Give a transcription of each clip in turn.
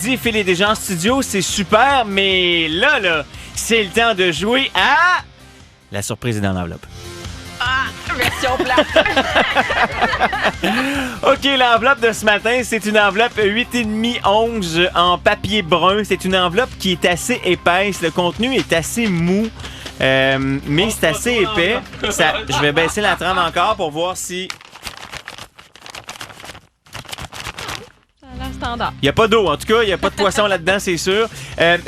Phil est déjà en studio, c'est super, mais là, c'est le temps de jouer à... La surprise est dans l'enveloppe. Ah, version plate. OK, l'enveloppe de ce matin, c'est une enveloppe 8,5 onces en papier brun. C'est une enveloppe qui est assez épaisse. Le contenu est assez mou, mais c'est assez épais. Je vais baisser la trame encore pour voir si... Standard. Il n'y a pas d'eau, en tout cas, il n'y a pas de poisson là-dedans, c'est sûr.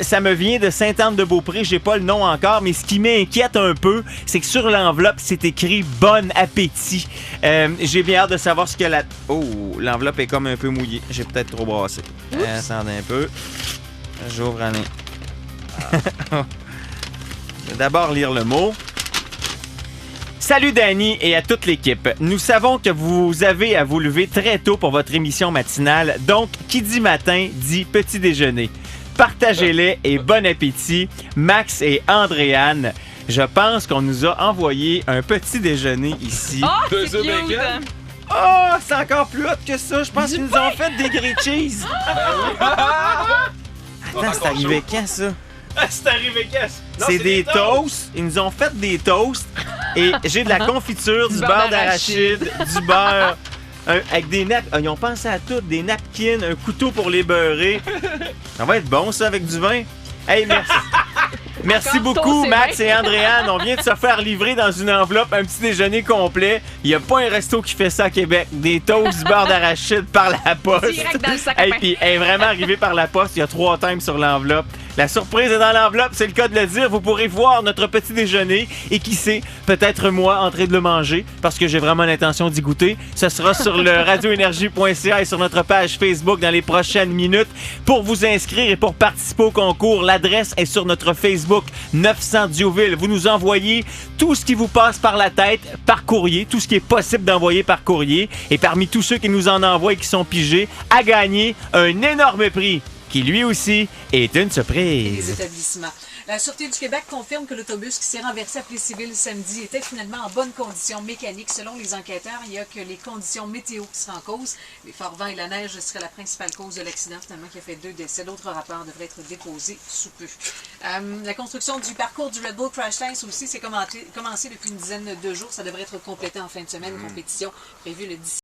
Ça me vient de Sainte-Anne-de-Beaupré, j'ai pas le nom encore, mais ce qui m'inquiète un peu, c'est que sur l'enveloppe, c'est écrit « Bon appétit ». J'ai bien hâte de savoir ce que la... Oh, l'enveloppe est comme un peu mouillée. J'ai peut-être trop brassé. Attendez un peu. J'ouvre un... Je vais d'abord lire le mot. Salut Danny et à toute l'équipe. Nous savons que vous avez à vous lever très tôt pour votre émission matinale, donc qui dit matin dit petit déjeuner. Partagez-les et bon appétit, Max et Andréane. Je pense qu'on nous a envoyé un petit déjeuner ici. Oh, Deux c'est œufs cute. bacon. Oh, c'est encore plus hot que ça. Je pense qu'ils nous ont fait des grilled cheese. Attends, c'est arrivé quand ça? Ah, c'est arrivé qu'est-ce? Non, C'est des toasts. Ils nous ont fait des toasts. Et j'ai de la confiture, du beurre d'arachide, du beurre, avec des napkins. Ils ont pensé à tout. Des napkins, un couteau pour les beurrer. Ça va être bon, ça, avec du vin. Hey, merci. Merci Encore beaucoup, toast et Max vin. et Andréane. On vient de se faire livrer dans une enveloppe un petit déjeuner complet. Il n'y a pas un resto qui fait ça à Québec. Des toasts, du beurre d'arachide par la poste. Direct dans le sac à Et pain. puis, elle est vraiment arrivée par la poste. Il y a 3 times sur l'enveloppe. La surprise est dans l'enveloppe, c'est le cas de le dire. Vous pourrez voir notre petit déjeuner et qui sait, peut-être moi en train de le manger parce que j'ai vraiment l'intention d'y goûter. Ce sera sur le radioénergie.ca et sur notre page Facebook dans les prochaines minutes. Pour vous inscrire et pour participer au concours, l'adresse est sur notre Facebook 900 Diouville. Vous nous envoyez tout ce qui vous passe par la tête par courrier, tout ce qui est possible d'envoyer par courrier. Et parmi tous ceux qui nous en envoient et qui sont pigés, à gagner un énorme prix qui lui aussi est une Les surprise. établissements. La Sûreté du Québec confirme que l'autobus qui s'est renversé à Plessisville samedi était finalement en bonne condition mécanique. Selon les enquêteurs, il n'y a que les conditions météo qui seraient en cause. Les forts vents et la neige seraient la principale cause de l'accident, finalement, qui a fait 2 décès. D'autres rapports devraient être déposés sous peu. La construction du parcours du Red Bull Crash Test aussi s'est commencé depuis une dizaine de jours. Ça devrait être complété en fin de semaine. Compétition prévue le 17